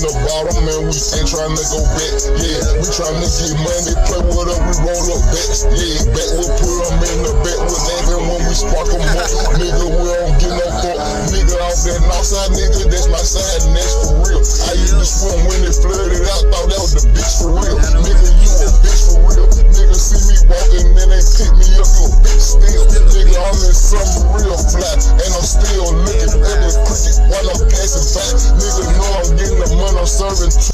the bottom and we ain't tryna go back. Yeah, we tryna get money, play with us, we roll up backs. Yeah, back we'll put them in the back, we're laughing when we spark them up. Nigga, we don't get no fuck. Nigga off that northside, nigga, that's my side, and that's for real. I used to swim when it flooded out, thought that was the bitch for real. Nigga, you a bitch for real. Nigga see me walking and they pick me up, you a bitch still. Nigga, I'm in something real fly, and I'm still looking at the cricket while I'm passing by. Nigga know I'm getting the money, I'm serving two.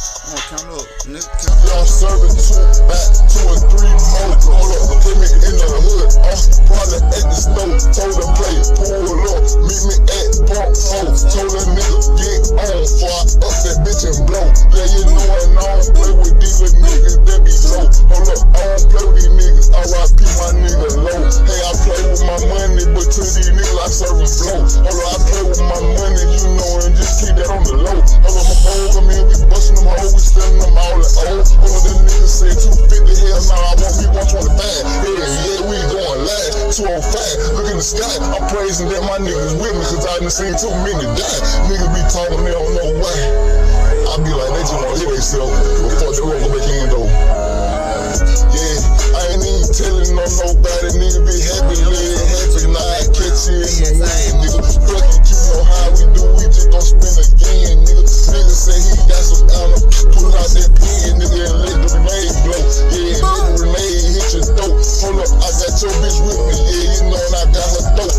Count up, nigga. I'm serving 2, back 2 and 3 more. Hold up, put me in the hood. I'm probably at the stove. Told her play, pull up, meet me at Pump 4. Told her nigga get on, before I up that bitch and blow. Yeah, you know I don't play with these little niggas that be low. Hold up, I don't play with these niggas. R.I.P. my nigga low. Hey, I play with my money, but to these niggas I serve them blow. Hold up, I play with my money, you know, and just keep that on the low. Hold up, my hoes, I mean, we bustin' them hoes, we selling them all at old. Hold up, them niggas say 250, hell nah, I want me 125. Yeah, we going live, 205. Look in the sky, I'm praising that my niggas with me, cause I done seen too many die. Niggas be talking, they don't know why. I be like, they just wanna hear themselves before they go back in though. Yeah, I ain't even telling on nobody, nigga be happy, live happy, now I catch you in the wind, nigga. Fuck it, you know how we do, we just gon' spin again, nigga. Nigga say he got some ammo, pull out that pen, nigga, and let the grenade blow. Yeah, let the grenade hit your throat. Hold up, I got your bitch with me, yeah, you know, and I got her throat.